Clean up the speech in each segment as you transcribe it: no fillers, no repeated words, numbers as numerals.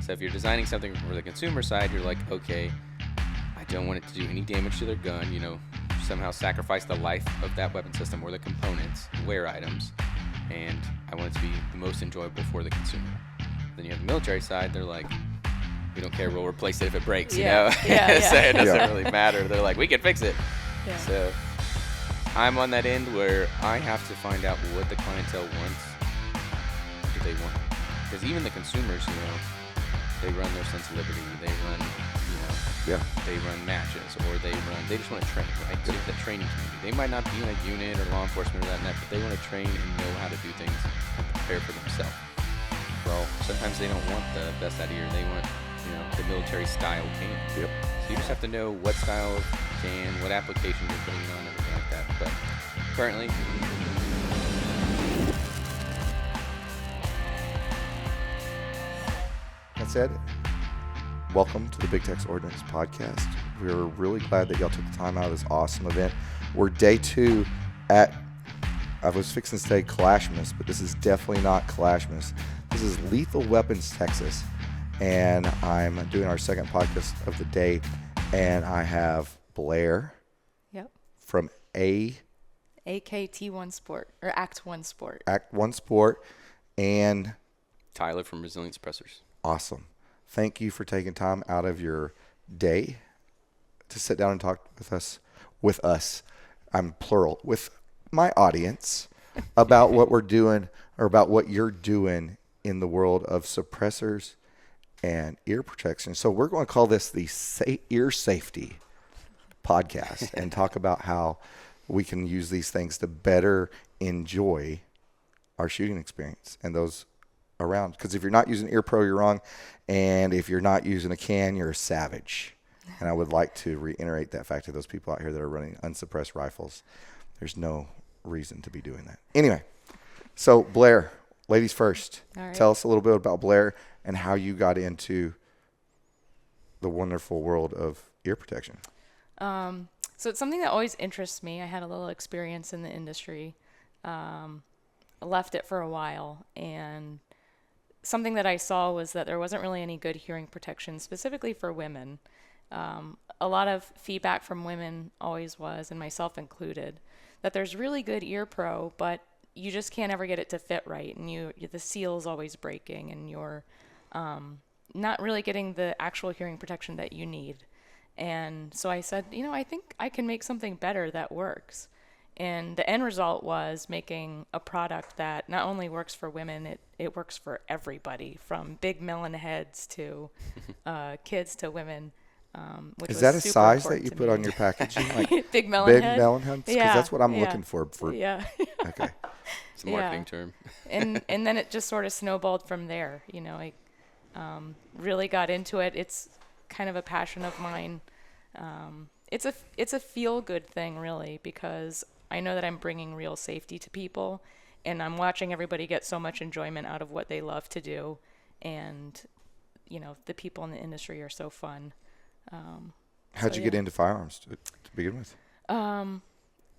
So if you're designing something for the consumer side, you're like, okay, I don't want it to do any damage to their gun, somehow sacrifice the life of that weapon system or the components, wear items, and I want it to be the most enjoyable for the consumer. Then you have the military side, they're like, we don't care, we'll replace it if it breaks, Yeah. So it doesn't really matter. They're like, we can fix it. Yeah. So I'm on that end where I have to find out what the clientele wants. What do they want? Because even the consumers, they run their Sense of Liberty, they run, they run matches, or they just want to train, right? So the training community. They might not be in a unit or law enforcement or that, but they want to train and know how to do things and prepare for themselves. Well, sometimes they don't want the best out of year. They want, the military style can. Yep. So you just have to know what style of can, what application you're putting it on, everything like that. But currently, that said, welcome to the Big Tech's Ordnance podcast. We're really glad that y'all took the time out of this awesome event. We're day 2 at, I was fixing to say Clashmas, but this is definitely not Clashmas. This is Lethal Weapons, Texas. And I'm doing our second podcast of the day. And I have Blair from AKT1 Sport, or Act 1 Sport. Act 1 Sport, and Tyler from Resilient Suppressors. Awesome. Thank you for taking time out of your day to sit down and talk with us, I'm plural, with my audience about what we're doing, or about what you're doing in the world of suppressors and ear protection. So we're going to call this the ear safety podcast and talk about how we can use these things to better enjoy our shooting experience and those around. Because if you're not using Ear Pro, you're wrong. And if you're not using a can, you're a savage. And I would like to reiterate that fact to those people out here that are running unsuppressed rifles. There's no reason to be doing that. Anyway, so Blair, ladies first. All right. Tell us a little bit about Blair and how you got into the wonderful world of ear protection. So it's something that always interests me. I had a little experience in the industry, left it for a while, and something that I saw was that there wasn't really any good hearing protection specifically for women. A lot of feedback from women always was, and myself included, that there's really good ear pro, but you just can't ever get it to fit right, and the seal is always breaking, and you're not really getting the actual hearing protection that you need. And so I said, I think I can make something better that works. And the end result was making a product that not only works for women, it works for everybody, from big melon heads to kids to women. Which Is was that a super size that important you to put me. on your packaging? Like big melon big head? melon heads? Because Yeah, that's what I'm yeah. looking for. Yeah. Okay. It's a marketing term. and then it just sort of snowballed from there. I really got into it. It's kind of a passion of mine. It's a feel good thing, really, because I know that I'm bringing real safety to people, and I'm watching everybody get so much enjoyment out of what they love to do. And, the people in the industry are so fun. How'd you get into firearms to begin with?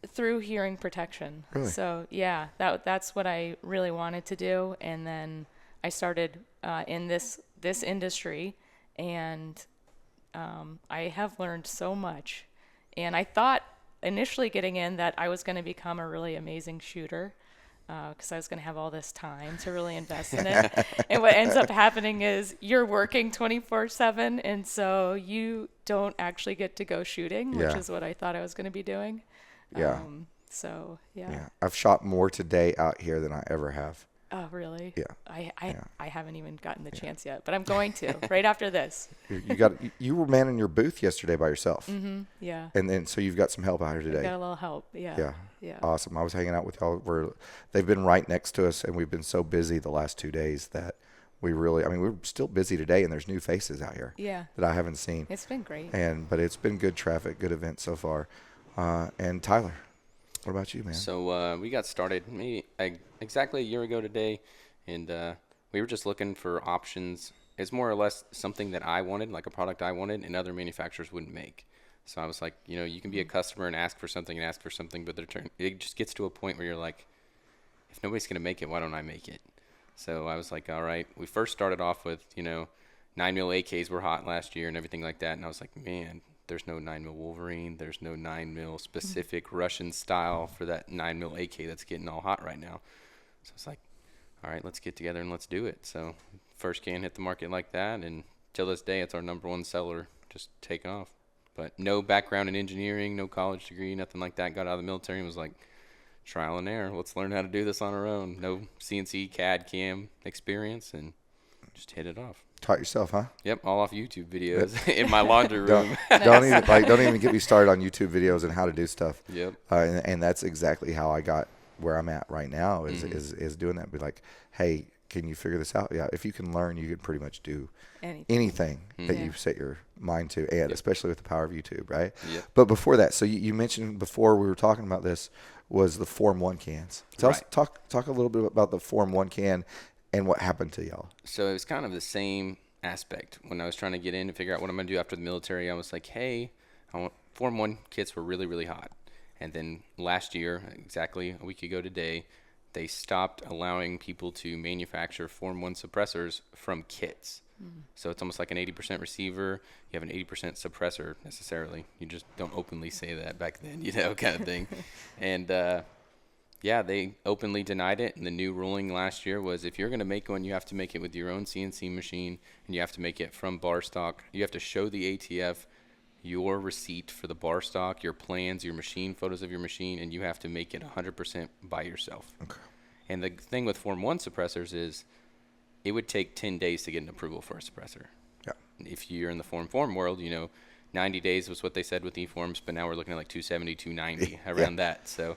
Through hearing protection. Really? So yeah, that's what I really wanted to do. And then I started in this industry, and I have learned so much. And I thought initially getting in that I was going to become a really amazing shooter, because I was going to have all this time to really invest in it. And what ends up happening is you're working 24/7, and so you don't actually get to go shooting, which Yeah. is what I thought I was going to be doing. Yeah. So yeah. Yeah. I've shot more today out here than I ever have. Oh, really? Yeah. I haven't even gotten the chance yet, but I'm going to right after this. You were manning your booth yesterday by yourself. Mm-hmm. Yeah. And then so you've got some help out here today. Got a little help. Yeah. Yeah. Awesome. I was hanging out with y'all. They've been right next to us, and we've been so busy the last 2 days that we're still busy today, and there's new faces out here. Yeah. That I haven't seen. It's been great. But it's been good traffic, good event so far. And Tyler, what about you, man? So we got started exactly a year ago today, and we were just looking for options. It's more or less something that I wanted, like a product I wanted, and other manufacturers wouldn't make. So I was like, you can be a customer and ask for something, but it just gets to a point where you're like, if nobody's going to make it, why don't I make it? So I was like, all right. We first started off with, 9mm AKs were hot last year and everything like that. And I was like, man, there's no 9mm Wolverine. There's no 9mm specific Russian style for that 9mm AK that's getting all hot right now. So it's like, all right, let's get together and let's do it. So first can hit the market like that, and till this day, it's our #1 seller, just taking off. But no background in engineering, no college degree, nothing like that. Got out of the military and was like, trial and error. Let's learn how to do this on our own. No CNC, CAD, CAM experience, and just hit it off. Taught yourself, huh? Yep, all off YouTube videos in my laundry room. Don't even get me started on YouTube videos and how to do stuff. Yep. And that's exactly how I got where I'm at right now is doing that. Be like, hey, can you figure this out? Yeah, if you can learn, you can pretty much do anything that you set your mind to, and especially with the power of YouTube, right? Yep. But before that, so you mentioned before we were talking about this was the Form 1 cans. Talk a little bit about the Form 1 can and what happened to y'all. So it was kind of the same aspect. When I was trying to get in and figure out what I'm going to do after the military, I was like, hey, Form 1 kits were really, really hot. And then last year, exactly a week ago today, they stopped allowing people to manufacture Form 1 suppressors from kits. So it's almost like an 80% receiver. You have an 80% suppressor necessarily. You just don't openly say that back then, kind of thing. And they openly denied it. And the new ruling last year was if you're going to make one, you have to make it with your own CNC machine, and you have to make it from bar stock. You have to show the ATF your receipt for the bar stock, your plans, your machine, photos of your machine, and you have to make it 100% by yourself. Okay. And the thing with Form 1 suppressors is it would take 10 days to get an approval for a suppressor. Yeah. If you're in the Form world, 90 days was what they said with e-forms, but now we're looking at like 270, 290, around that. So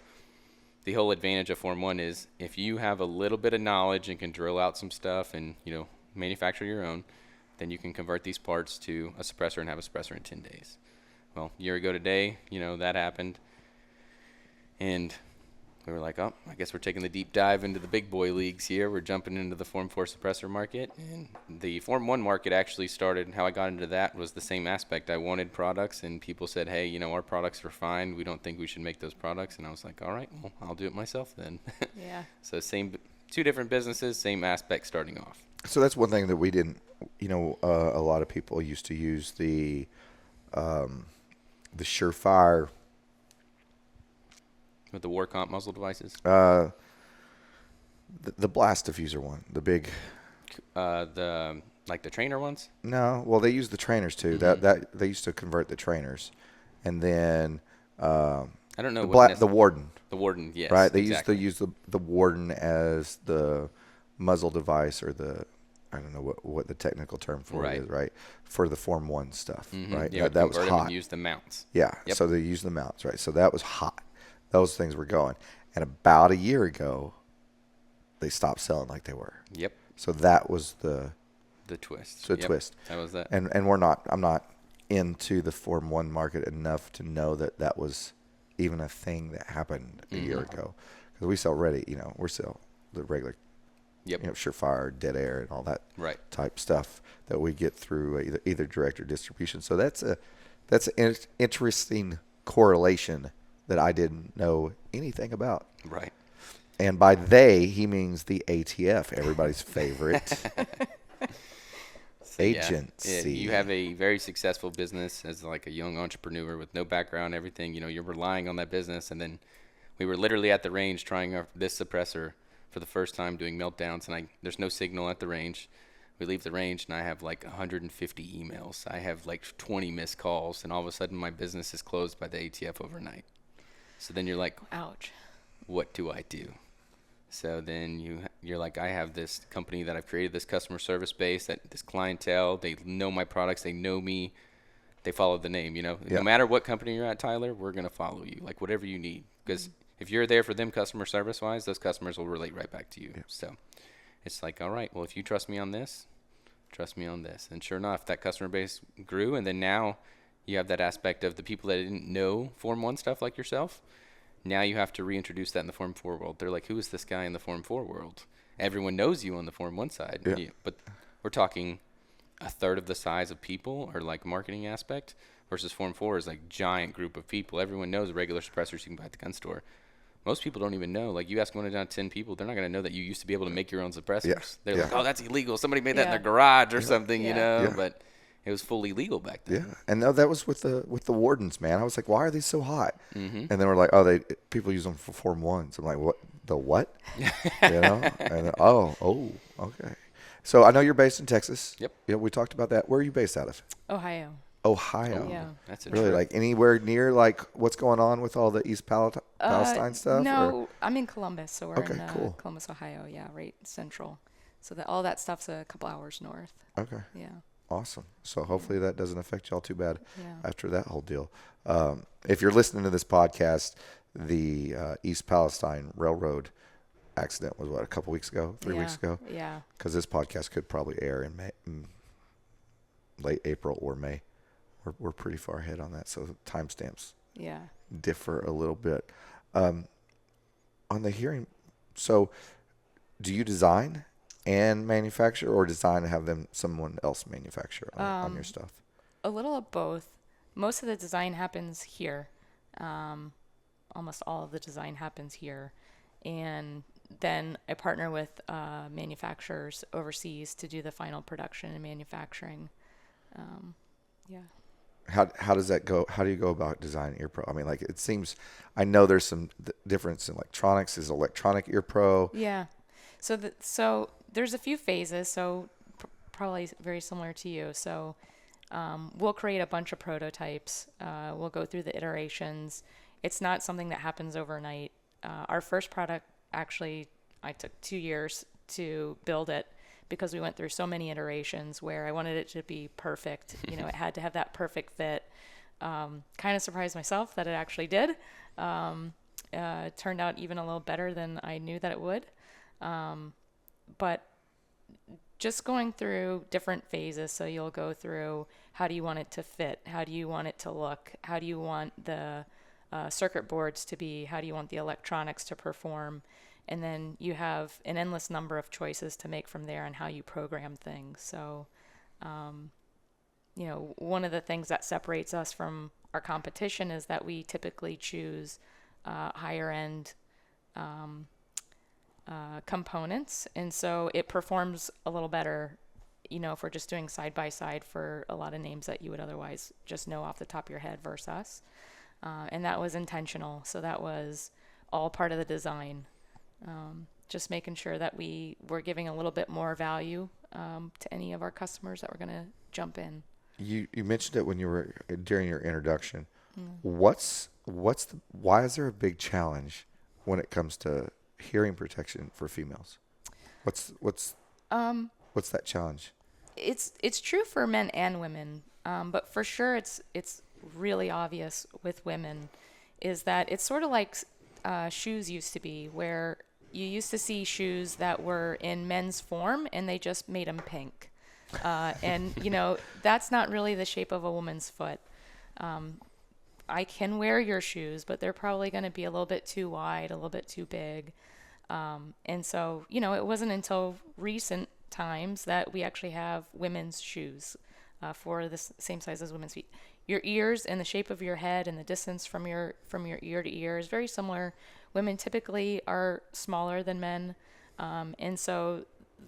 the whole advantage of Form 1 is if you have a little bit of knowledge and can drill out some stuff and, manufacture your own, then you can convert these parts to a suppressor and have a suppressor in 10 days. Well, a year ago today, that happened. And we were like, I guess we're taking the deep dive into the big boy leagues here. We're jumping into the Form 4 suppressor market. And the Form 1 market actually started, how I got into that was the same aspect. I wanted products, and people said, hey, our products are fine. We don't think we should make those products. And I was like, all right, well, I'll do it myself then. Yeah. So two different businesses, same aspect starting off. So that's one thing that we didn't, a lot of people used to use the Surefire. With the war comp muzzle devices? The blast diffuser one, the big. The trainer ones? No, well they use the trainers too. Mm-hmm. That they used to convert the trainers, and then I don't know the Warden. The Warden, yes. Right, they exactly. used to use the Warden as the muzzle device, or I don't know what the technical term for it is, right? For the Form 1 stuff, right? Yeah, that was hot. And use the mounts. Yeah, Yep. So they use the mounts, right? So that was hot. Those things were going. And about a year ago, they stopped selling like they were. Yep. So that was the twist. twist. That was that. And I'm not into the Form 1 market enough to know that was even a thing that happened a year ago. Because we sell we sell the regular, Surefire, Dead Air, and all that type stuff that we get through either direct or distribution. So that's an interesting correlation that I didn't know anything about. Right. And by they, he means the ATF, everybody's favorite agency. You have a very successful business as like a young entrepreneur with no background, everything. You're relying on that business. And then we were literally at the range trying this suppressor for the first time, doing meltdowns, and there's no signal at the range. We leave the range, and I have like 150 emails. I have like 20 missed calls, and all of a sudden my business is closed by the ATF overnight. So then you're like, ouch. What do I do? So then you're like, I have this company that I've created, this customer service base, this clientele. They know my products. They know me. They follow the name, No matter what company you're at, Tyler, we're going to follow you, like whatever you need. Because if you're there for them customer service-wise, those customers will relate right back to you. Yeah. So it's like, all right, well, if you trust me on this, trust me on this. And sure enough, that customer base grew. And then now you have that aspect of the people that didn't know Form 1 stuff like yourself. Now you have to reintroduce that in the Form 4 world. They're like, who is this guy in the Form 4 world? Everyone knows you on the Form 1 side. Yeah. But we're talking a third of the size of people or like marketing aspect versus Form 4 is like giant group of people. Everyone knows regular suppressors you can buy at the gun store. most people don't even know. Like, you ask 1 out of 10 people, they're not going to know that you used to be able to make your own suppressors. Yeah. They're Yeah. like, oh, that's illegal. Somebody made that in Yeah. their garage or something, you Yeah. know. Yeah. But it was fully legal back then. Yeah, and no, that was with the Wardens, man. I was like, why are these so hot? Mm-hmm. And then we're like, oh, people use them for Form 1s. I'm like, what? The what? You know? And then, oh, okay. So I know you're based in Texas. Yep. Yeah, we talked about that. Where are you based out of? Ohio. Ohio. Yeah. That's a Really, trip. like anywhere near like what's going on with all the East Palestine stuff? No, or- I'm in Columbus, so we're Okay, in cool. Columbus, Ohio. Yeah, right central. So that all that stuff's a couple hours north. Okay. Yeah. Awesome. So hopefully that doesn't affect y'all too bad Yeah. after that whole deal. If you're listening to this podcast, the East Palestine Railroad accident was what, a couple weeks ago, 3 weeks ago? Yeah. Because this podcast could probably air in late April or May. We're pretty far ahead on that, so timestamps Yeah. differ a little bit. On the hearing, so do you design and manufacture, or design and have someone else manufacture on your stuff? A little of both. Most of the design happens here. Almost all of the design happens here. And then I partner with manufacturers overseas to do the final production and manufacturing. Yeah. How does that go? How do you go about designing ear pro? I mean, like, it seems, I know there's some difference in electronics. Is electronic ear pro? Yeah. So there's a few phases. So probably very similar to you. So we'll create a bunch of prototypes. We'll go through the iterations. It's not something that happens overnight. Our first product, actually, I took 2 years to build it because we went through so many iterations where I wanted it to be perfect. You know, it had to have that perfect fit. Kind of surprised myself that it actually did. It turned out even a little better than I knew that it would. But just going through different phases. So you'll go through, how do you want it to fit? How do you want it to look? How do you want the circuit boards to be? How do you want the electronics to perform? And then you have an endless number of choices to make from there on how you program things. So, you know, one of the things that separates us from our competition is that we typically choose higher end components. And so it performs a little better, you know, if we're just doing side by side for a lot of names that you would otherwise just know off the top of your head versus us. And that was intentional. So that was all part of the design. Just making sure that we were giving a little bit more value to any of our customers that were going to jump in. You mentioned it when you were during your introduction. Why is there a big challenge when it comes to hearing protection for females? What's that challenge? It's true for men and women, but for sure it's really obvious with women, is that it's sort of like shoes used to be, where you used to see shoes that were in men's form and they just made them pink. And, you know, that's not really the shape of a woman's foot. I can wear your shoes, but they're probably going to be a little bit too wide, a little bit too big. And so, you know, it wasn't until recent times that we actually have women's shoes for the same size as women's feet. Your ears and the shape of your head and the distance from your ear to ear is very similar. Women typically are smaller than men. And so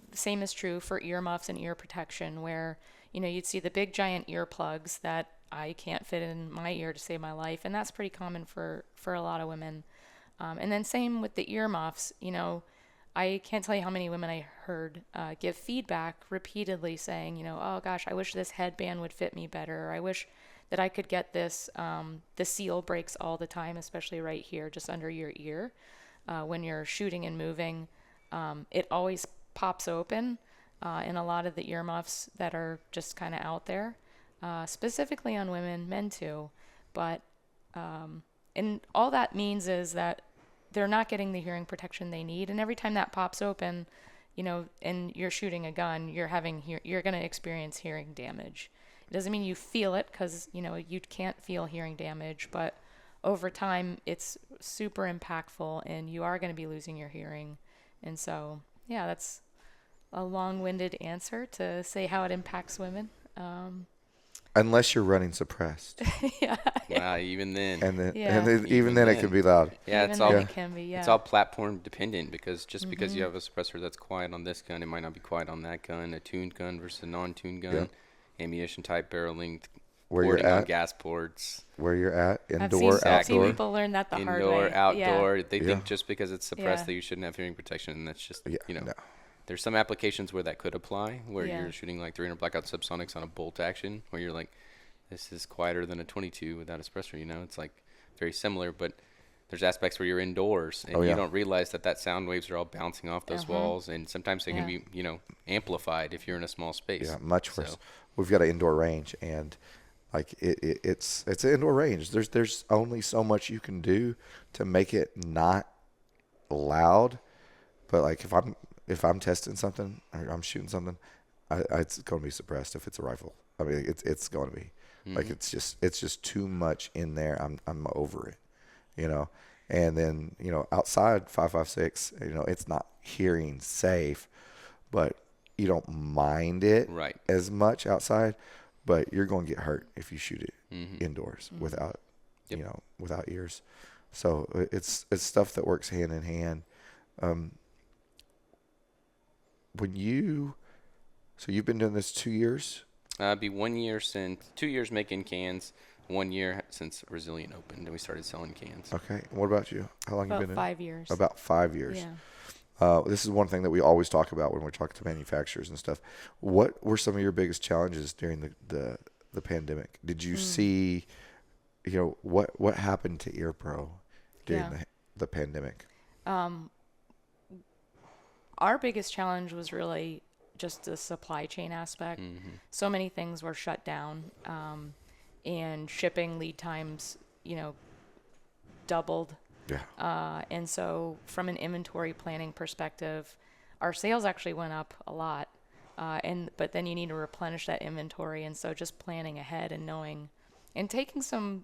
the same is true for earmuffs and ear protection, where, you know, you'd see the big giant earplugs that I can't fit in my ear to save my life. And that's pretty common for a lot of women. And then same with the earmuffs. You know, I can't tell you how many women I heard give feedback repeatedly saying, you know, oh gosh, I wish this headband would fit me better. Or I wish that I could get this. The seal breaks all the time, especially right here, just under your ear. When you're shooting and moving, it always pops open in a lot of the earmuffs that are just kind of out there, specifically on women, men too. But and all that means is that they're not getting the hearing protection they need. And every time that pops open, you know, and you're shooting a gun, you're going to experience hearing damage. It doesn't mean you feel it, because, you know, you can't feel hearing damage, but over time it's super impactful and you are going to be losing your hearing. And so, yeah, that's a long-winded answer to say how it impacts women. unless you're running suppressed. Yeah. Wow, even then. And then, Yeah. even then it can be loud. Yeah, Even it's then all it can be, yeah. it's all platform dependent, because just because you have a suppressor that's quiet on this gun, it might not be quiet on that gun. A tuned gun versus a non-tuned gun, Yep. ammunition type, barrel length, Where you're porting on at, gas ports, where you're at, I've indoor, I've seen outdoor. people learn that the hard indoor, way. outdoor. They Yeah. think just because it's suppressed Yeah. that you shouldn't have hearing protection, and that's just Yeah, no. There's some applications where that could apply, where Yeah. you're shooting like 300 blackout subsonics on a bolt action, where you're like, this is quieter than a 22 without a suppressor. It's like very similar, but there's aspects where you're indoors and you don't realize that sound waves are all bouncing off those walls, and sometimes they can be amplified if you're in a small space. Yeah, much worse. We've got an indoor range, and like it's an indoor range. There's only so much you can do to make it not loud. But like if I'm testing something or I'm shooting something, it's going to be suppressed if it's a rifle. I mean, it's going to be like it's just too much in there. I'm over it, And then outside 5.56, it's not hearing safe, but you don't mind it as much outside. But you're going to get hurt if you shoot it indoors without without ears. So it's stuff that works hand in hand. So you've been doing this 2 years? Be 1 year since 2 years making cans, 1 year since Resilient opened, and we started selling cans. Okay. And what about you? How long About you been 5 years. About 5 years. Yeah. This is one thing that we always talk about when we're talking to manufacturers and stuff. What were some of your biggest challenges during the pandemic? Did you see, what happened to EarPro during the pandemic? Our biggest challenge was really just the supply chain aspect. So many things were shut down, and shipping lead times, doubled. Yeah. And so from an inventory planning perspective, our sales actually went up a lot. But then you need to replenish that inventory. And so just planning ahead and knowing and taking some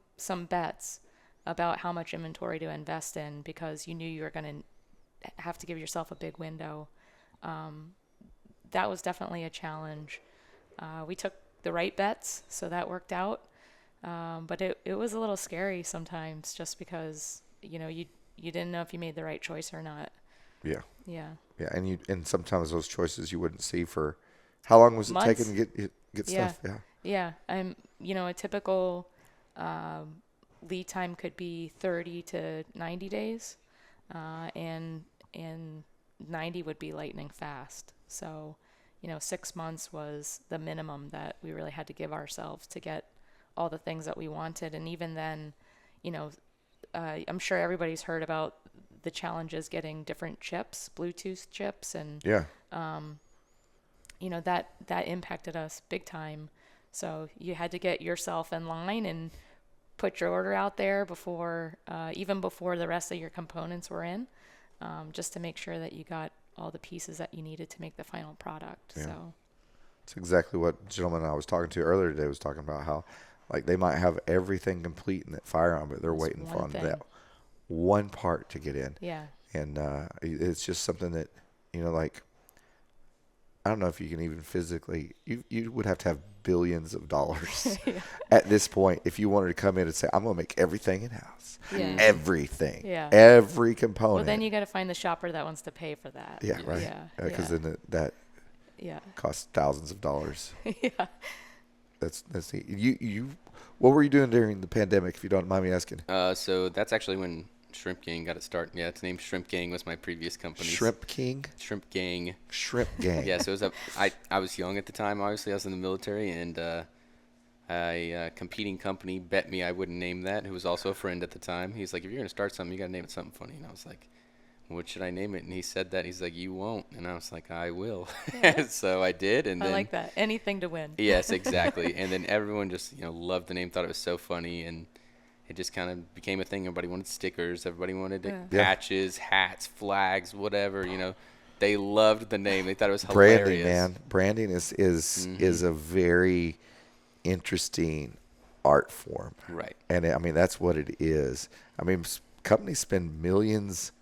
bets about how much inventory to invest in, because you knew you were going to have to give yourself a big window. That was definitely a challenge. We took the right bets, so that worked out. But it was a little scary sometimes, just because you didn't know if you made the right choice or not. Yeah. Yeah. Yeah, and sometimes those choices you wouldn't see for how long was it Months. taking to get stuff? Yeah. Yeah. A typical lead time could be 30 to 90 days, and 90 would be lightning fast. So, 6 months was the minimum that we really had to give ourselves to get all the things that we wanted. And even then, I'm sure everybody's heard about the challenges getting different chips, Bluetooth chips, and that impacted us big time. So you had to get yourself in line and put your order out there even before the rest of your components were in, just to make sure that you got all the pieces that you needed to make the final product. Yeah. So it's exactly what the gentleman I was talking to earlier today was talking about, how like they might have everything complete in that firearm, but they're waiting for that one part to get in. Yeah. And it's just something that, like, I don't know if you can even physically, you would have to have billions of dollars at this point if you wanted to come in and say, I'm going to make everything in-house. Yeah. Everything. Yeah. Every component. Well, then you got to find the shopper that wants to pay for that. Yeah, right. Yeah. Because then that costs thousands of dollars. Yeah. That's neat. You what were you doing during the pandemic, if you don't mind me asking? So that's actually when Shrimp Gang got its start. Yeah, it's named Shrimp Gang, was my previous company. Shrimp King? Shrimp Gang. Shrimp Gang. Yeah, so it was I was young at the time, obviously. I was in the military, and a competing company bet me I wouldn't name that, who was also a friend at the time. He's like, if you're going to start something, you got to name it something funny. And I was like, what should I name it? And he said that. He's like, you won't. And I was like, I will. So I did. And I then, like that. Anything to win. Yes, exactly. And then everyone just, loved the name, thought it was so funny. And it just kind of became a thing. Everybody wanted stickers. Everybody wanted patches, hats, flags, whatever, They loved the name. They thought it was hilarious. Branding, man. Branding is a very interesting art form. Right. And that's what it is. Companies spend millions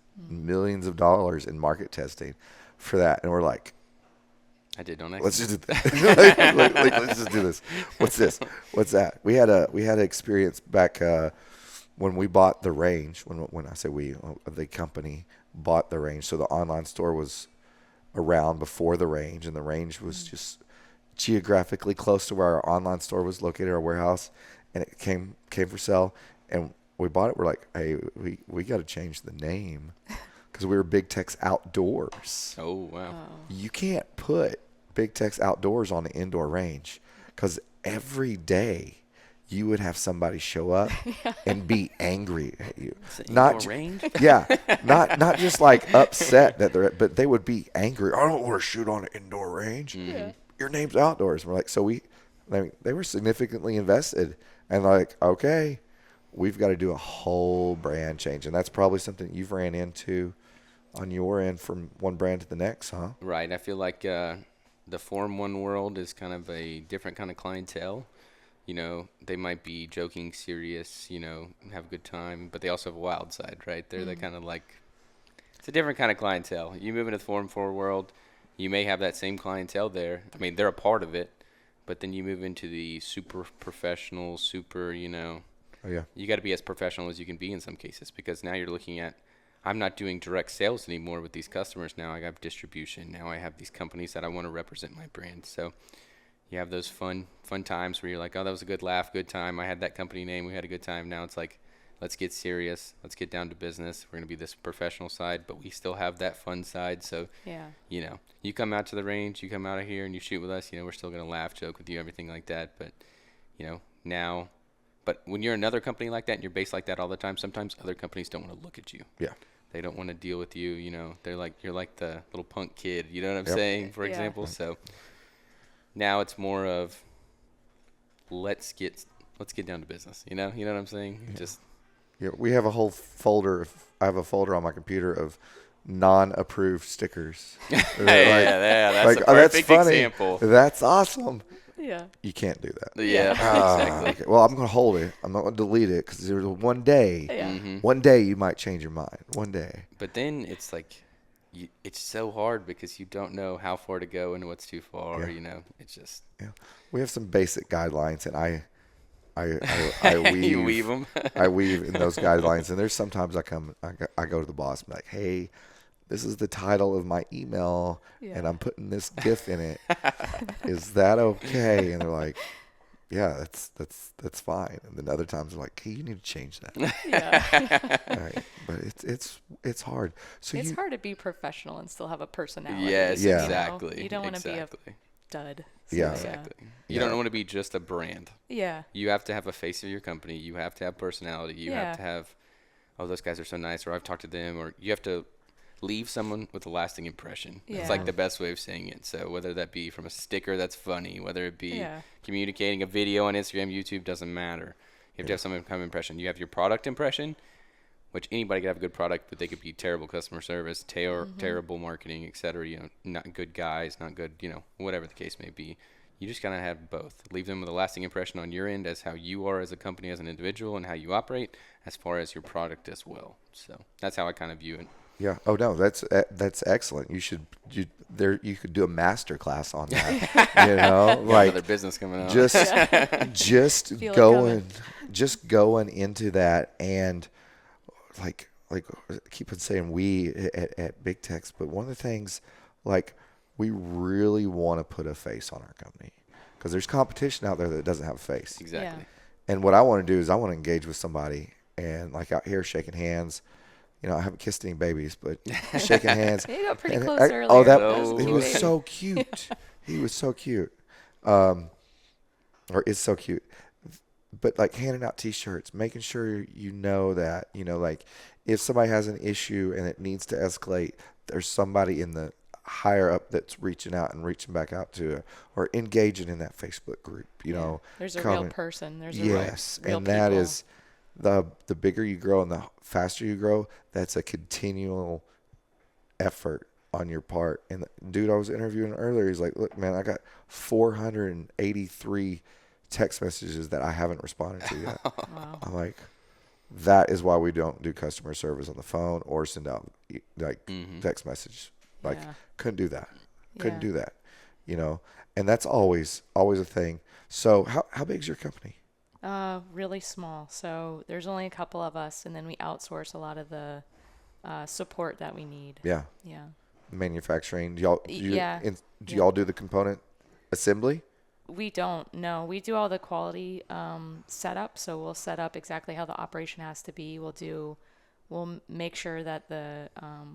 of dollars in market testing for that, and we're like, I did on Let's accident. just do that. Let's just do this. What's this? What's that? We had an experience back when we bought the range. When I say we, the company bought the range. So the online store was around before the range, and the range was just geographically close to where our online store was located, our warehouse, and it came for sale. And we bought it. We're like, hey, we got to change the name because we were Big Tex Outdoors. Oh, wow. You can't put Big Tex Outdoors on the indoor range because every day you would have somebody show up and be angry at you. It's an Not indoor range? Yeah, not just like upset but they would be angry. I don't want to shoot on an indoor range. Yeah. Your name's Outdoors. And we're like, they were significantly invested, and like, okay, we've got to do a whole brand change, and that's probably something you've ran into on your end from one brand to the next, huh? Right. I feel like the Form 1 world is kind of a different kind of clientele. You know, they might be joking, serious, you know, have a good time, but they also have a wild side, right? They're the kind of like, it's a different kind of clientele. You move into the Form 4 world, you may have that same clientele there. I mean, they're a part of it, but then you move into the super professional, super, you know, Oh yeah. you got to be as professional as you can be in some cases, because now you're looking at, I'm not doing direct sales anymore with these customers. Now I have distribution. Now I have these companies that I want to represent my brand. So you have those fun times where you're like, oh, that was a good laugh, good time. I had that company name. We had a good time. Now it's like, let's get serious. Let's get down to business. We're going to be this professional side, but we still have that fun side. So, Yeah. you know, you come out to the range, you come out of here and you shoot with us, you know, we're still going to laugh, joke with you, everything like that. But, you know, now, but when you're another company like that and you're based like that all the time, sometimes other companies don't want to look at you. Yeah. They don't want to deal with you. You know, they're like, you're like the little punk kid. You know what I'm Yep. saying, for Yeah. example? So now it's more of, let's get down to business. You know what I'm saying? Yeah. Just Yeah, we have a whole folder. I have a folder on my computer of non-approved stickers. yeah, that's a oh, that's perfect funny. example. That's awesome. Yeah. You can't do that. Yeah, Ah, exactly. okay. Well, I'm going to hold it. I'm not going to delete it because there's one day. Yeah. Mm-hmm. One day you might change your mind. One day. But then it's like, it's so hard because you don't know how far to go and what's too far. Yeah. You know, it's just Yeah. We have some basic guidelines, and I weave. you weave them. I weave in those guidelines, and there's sometimes I go to the boss and be like, hey, this is the title of my email, and Yeah. I'm putting this GIF in it. Is that okay? And they're like, yeah, that's fine. And then other times they're like, hey, you need to change that. Yeah. All right. But it's hard. So It's hard to be professional and still have a personality. Yes, Yeah. exactly. You don't want to be a exactly. dud. Yeah. Exactly. Yeah. You don't want to be just a brand. Yeah. You have to have a face of your company. You have to have personality. You Yeah. have to have, oh, those guys are so nice, or I've talked to them, or you have to leave someone with a lasting impression. It's Yeah. like the best way of saying it. So whether that be from a sticker that's funny, whether it be Yeah. communicating a video on Instagram, YouTube, doesn't matter. You have to have some kind of impression. You have your product impression, which anybody could have a good product, but they could be terrible customer service, terrible marketing, etc. You know, not good guys, not good, you know, whatever the case may be. You just gotta have both. Leave them with a lasting impression on your end as how you are as a company, as an individual, and how you operate, as far as your product as well. So that's how I kind of view it. Yeah. Oh no, that's excellent. You could do a master class on that. You know, Got like another business coming out. just Feel it going into that, and like I keep on saying we at Big Tex, but one of the things, like, we really want to put a face on our company because there's competition out there that doesn't have a face. Exactly. Yeah. And what I want to do is I want to engage with somebody, and like out here shaking hands. You know, I haven't kissed any babies, but shaking hands. You got pretty And close earlier. Oh, No. he was so cute. He was so cute. Or is so cute. But like handing out T-shirts, making sure you know that, you know, like if somebody has an issue and it needs to escalate, there's somebody in the higher up that's reaching out and reaching back out to it, or engaging in that Facebook group, you know. There's a comment. real person. There's a Yes, real and that people. is the bigger you grow and the faster you grow, that's a continual effort on your part. And the dude I was interviewing earlier, he's like, look, man, I got 483 text messages that I haven't responded to yet. Wow. I'm like, that is why we don't do customer service on the phone or send out like text messages. Like, Yeah. couldn't do that. Couldn't Yeah. do that. you know, and that's always a thing. So how big is your company? Really small. So there's only a couple of us, and then we outsource a lot of the support that we need. Yeah. Yeah. Manufacturing. Do y'all Yeah. do y'all do the component assembly? We don't. No, we do all the quality setup. So we'll set up exactly how the operation has to be. We'll make sure that the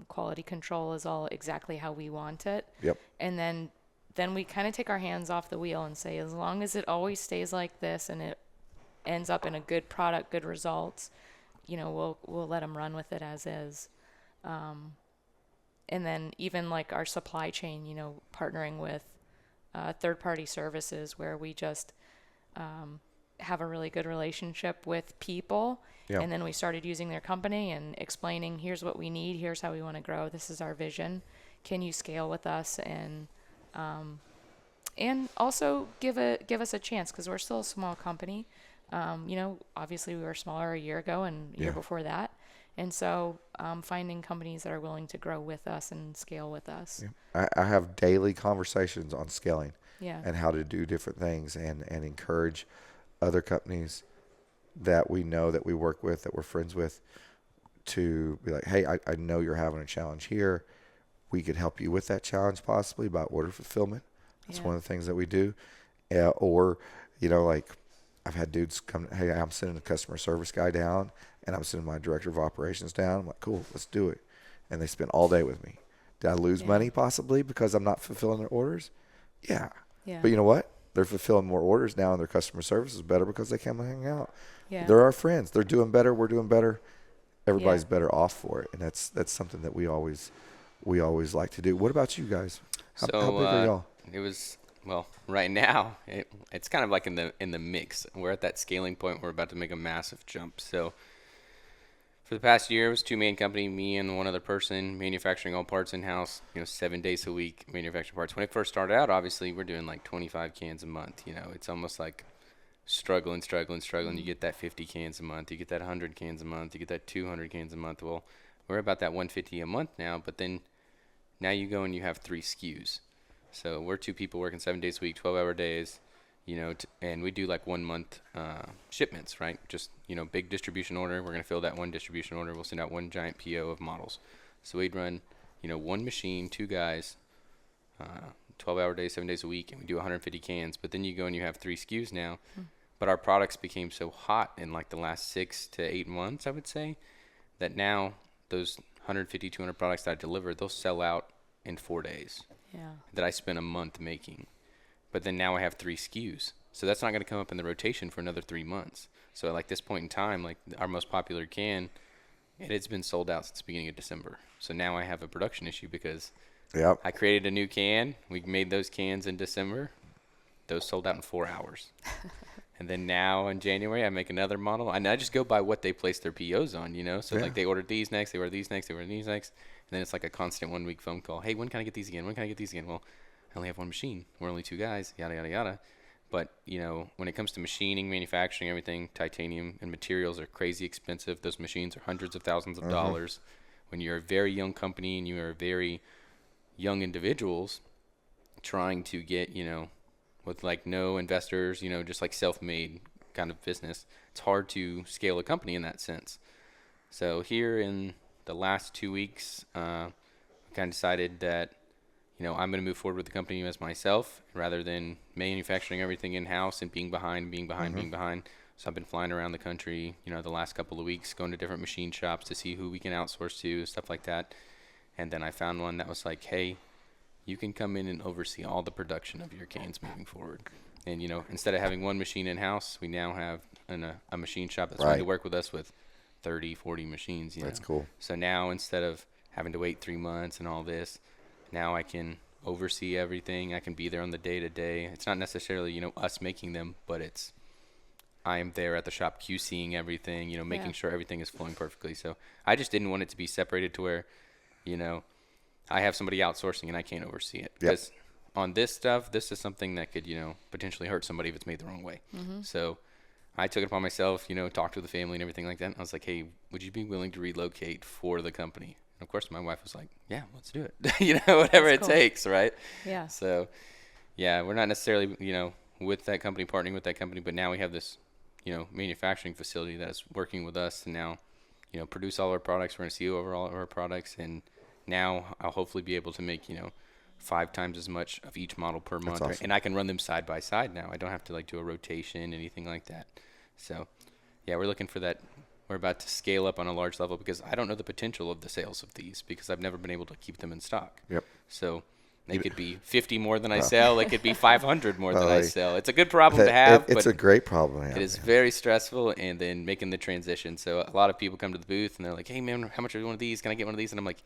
quality control is all exactly how we want it. Yep. And then we kind of take our hands off the wheel and say, as long as it always stays like this and it ends up in a good product, good results, we'll let them run with it as is. And then even like our supply chain, partnering with third-party services where we just have a really good relationship with people. Yep. And then we started using their company and explaining, here's what we need, here's how we want to grow, this is our vision. Can you scale with us? And also give us a chance, because we're still a small company. Obviously we were smaller a year ago and a year before that. And so finding companies that are willing to grow with us and scale with us. Yeah. I have daily conversations on scaling Yeah. and how to do different things and encourage other companies that we know, that we work with, that we're friends with, to be like, hey, I know you're having a challenge here. We could help you with that challenge possibly by order fulfillment. That's one of the things that we do. Or, like I've had dudes come, hey, I'm sending a customer service guy down and I'm sending my director of operations down. I'm like, cool, let's do it. And they spend all day with me. Did I lose money possibly because I'm not fulfilling their orders? Yeah. But you know what? They're fulfilling more orders now and their customer service is better because they come and hang out. Yeah. They're our friends. They're doing better. We're doing better. Everybody's better off for it. And that's something that we always like to do. What about you guys? How big are y'all? It was, well, right now it's kind of like in the mix. We're at that scaling point. We're about to make a massive jump. So for the past year, it was two-man company, me and one other person, manufacturing all parts in-house, 7 days a week, manufacturing parts. When it first started out, obviously, we're doing like 25 cans a month. It's almost like struggling. You get that 50 cans a month. You get that 100 cans a month. You get that 200 cans a month. Well, we're about that 150 a month now, but then now you go and you have 3 SKUs. So we're 2 people working 7 days a week, 12-hour days. And we do like 1 month shipments, right? Just, big distribution order. We're going to fill that one distribution order. We'll send out one giant PO of models. So we'd run, one machine, 2 guys, 12-hour days, 7 days a week, and we do 150 cans. But then you go and you have 3 SKUs now. But our products became so hot in like the last 6 to 8 months, I would say, that now those 150, 200 products that I deliver, they'll sell out in 4 days. Yeah. That I spent a month making. But then now I have 3 SKUs. So that's not going to come up in the rotation for another 3 months. So at like this point in time, like our most popular can, it's been sold out since the beginning of December. So now I have a production issue because I created a new can. We made those cans in December. Those sold out in 4 hours. And then now in January, I make another model. And I just go by what they place their POs on, So like they ordered these next, they ordered these next, they ordered these next. And then it's like a constant 1 week phone call. Hey, when can I get these again? When can I get these again? Well, I only have one machine. We're only 2 guys, yada, yada, yada. But, when it comes to machining, manufacturing, everything, titanium and materials are crazy expensive. Those machines are hundreds of thousands of dollars. When you're a very young company and you are very young individuals trying to get, with like no investors, just like self-made kind of business, it's hard to scale a company in that sense. So here in the last 2 weeks, I kind of decided that, I'm going to move forward with the company as myself rather than manufacturing everything in-house and being behind. So I've been flying around the country, the last couple of weeks, going to different machine shops to see who we can outsource to, stuff like that. And then I found one that was like, hey, you can come in and oversee all the production of your cans moving forward. And, instead of having one machine in-house, we now have a machine shop that's willing to work with us with 30, 40 machines. That's cool. So now instead of having to wait 3 months and all this, now I can oversee everything. I can be there on the day-to-day. It's not necessarily, us making them, but I am there at the shop QCing everything, making sure everything is flowing perfectly. So I just didn't want it to be separated to where, I have somebody outsourcing and I can't oversee it. Because on this stuff, this is something that could, potentially hurt somebody if it's made the wrong way. So I took it upon myself, talked to the family and everything like that. And I was like, hey, would you be willing to relocate for the company? And of course, my wife was like, yeah, let's do it. Whatever it takes, right? Yeah. So Yeah, we're not necessarily, with that company, partnering with that company, but now we have this, manufacturing facility that's working with us to now, produce all our products. We're going to see over all of our products, and now I'll hopefully be able to make, 5 times as much of each model per month, awesome. and I can run them side by side now. I don't have to like do a rotation, anything like that. So, yeah, we're looking for that. We're about to scale up on a large level because I don't know the potential of the sales of these because I've never been able to keep them in stock. Yep. So they could be 50 more than I sell. They could be 500 more than I like, sell. It's a good problem to have. It's but a great problem to have. it is very stressful, and then making the transition. So a lot of people come to the booth and they're like, "Hey man, how much are one of these? Can I get one of these?" And I'm like,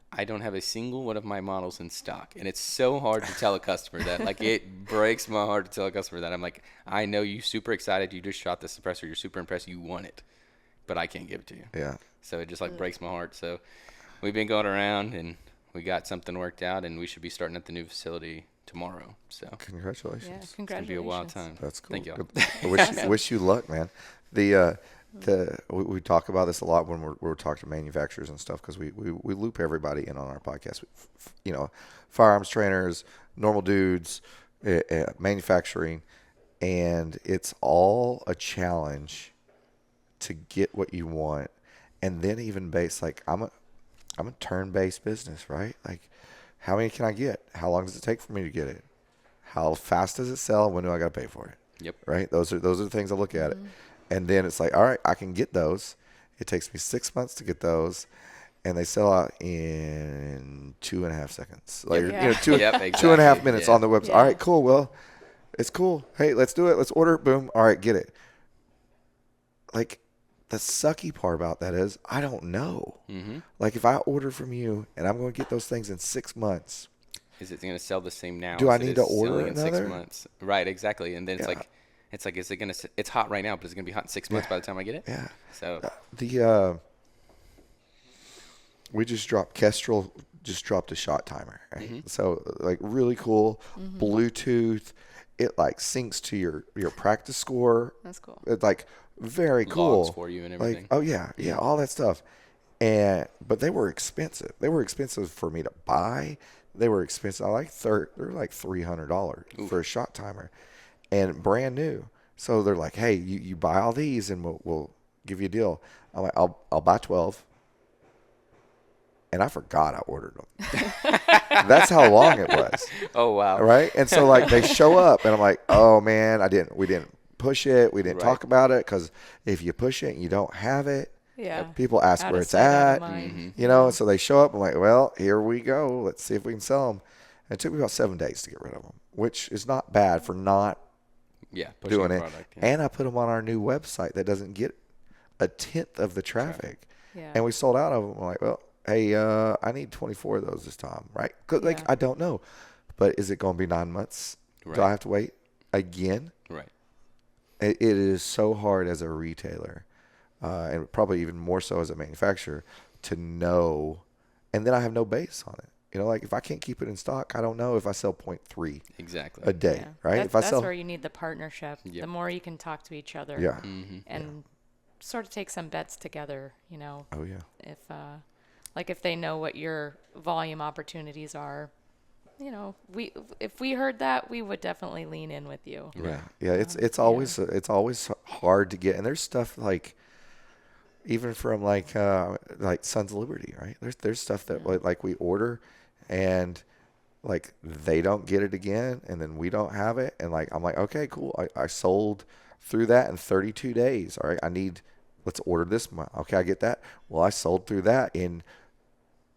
I don't have a single one of my models in stock. And it's so hard to tell a customer that. Like, it breaks my heart to tell a customer that. I'm like, I know you're super excited. You just shot the suppressor. You're super impressed. You want it. But I can't give it to you. Yeah. So it just, like, breaks my heart. So we've been going around, and we got something worked out, and we should be starting at the new facility tomorrow. So Congratulations. Yeah, it's congratulations. going to be a wild time. That's cool. Thank y'all. I wish you luck, man. We talk about this a lot when we're talking to manufacturers and stuff because we loop everybody in on our podcast. Firearms trainers, normal dudes, manufacturing, and it's all a challenge to get what you want, and then even based like I'm a turn-based business, right? Like, how many can I get? How long does it take for me to get it? How fast does it sell? When do I got to pay for it? Yep. Right. Those are the things I look at it. And then it's like, all right, I can get those. It takes me 6 months to get those, and they sell out in 2.5 seconds. Like, Yep. 2.5 minutes Yeah. on the website. Yeah. All right, cool. Well, it's cool. Hey, let's do it. Let's order. Boom. All right, get it. Like, the sucky part about that is I don't know. Mm-hmm. Like, if I order from you and I'm going to get those things in 6 months, Is it going to sell the same now? Do as I it need is to order selling in 6 another? months? Right, exactly. And then Yeah. it's like, is it going to? It's hot right now, but it's going to be hot in 6 months by the time I get it. yeah. So We just dropped Kestrel. Just dropped a shot timer. Right? Mm-hmm. So like really cool, Bluetooth. It like syncs to your practice score. That's cool. It's like very cool. logs for you and everything. Like, oh yeah, all that stuff. But they were expensive. They were expensive for me to buy. They were expensive. They're like $300 for a shot timer, and brand new. So they're like, hey, you buy all these, and we'll give you a deal. I'm like, I'll buy 12. And I forgot I ordered them. That's how long it was. Oh wow. Right? And so like they show up and I'm like, "Oh man, we didn't push it. We didn't talk about it cuz if you push it and you don't have it, Yeah. people ask Out where of it's sight, out at." of mind. And so they show up. I'm like, "Well, here we go. Let's see if we can sell them." And it took me about 7 days to get rid of them, which is not bad for not Yeah, pushing doing a it. product, yeah. And I put them on our new website that doesn't get a tenth of the traffic. Yeah. And we sold out of them. I'm like, well, hey, I need 24 of those this time, right? 'Cause, like, Yeah. I don't know. But is it going to be 9 months? Do I Right. have to wait again? Right. It is so hard as a retailer, and probably even more so as a manufacturer, to know. And then I have no base on it. Like if I can't keep it in stock, I don't know if I sell 0.3 Exactly. a day, Yeah. right? That's, If I that's sell, where you need the partnership. Yep. The more you can talk to each other. yeah, And sort of take some bets together, oh yeah, if if they know what your volume opportunities are, if we heard that, we would definitely lean in with you. yeah. It's always hard to get, and there's stuff like even from like Sons of Liberty, right? There's stuff that like we order, and like they don't get it again, and then we don't have it, and like I'm like, okay, cool. I sold through that in 32 days. All right, let's order this month. Okay, I get that. Well, I sold through that in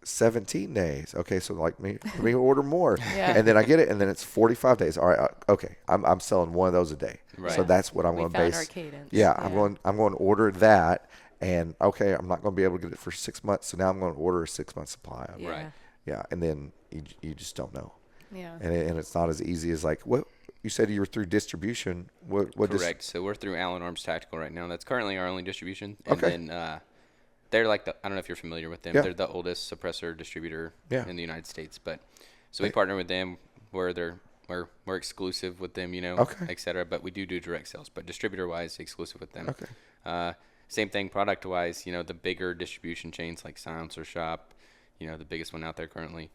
17 days. Okay, so like let me order more. Yeah. And then I get it, and then it's 45 days. All right, okay, I'm selling one of those a day. Right. So that's what I'm We going to found base. our cadence. Yeah, I'm going to order that, and okay, I'm not going to be able to get it for 6 months, so now I'm going to order a 6 month supply of it. Yeah. Right. Yeah, and then you just don't know, Yeah. and it's not as easy as like what you said you were through distribution. What Correct. So we're through Allen Arms Tactical right now. That's currently our only distribution. And Okay. then they're like I don't know if you're familiar with them. Yeah. They're the oldest suppressor distributor Yeah. in the United States. But so we partner with them where we're exclusive with them, Okay. et cetera. But we do direct sales. But distributor wise, exclusive with them. Okay. Same thing product wise, the bigger distribution chains like Silencer Shop, the biggest one out there currently.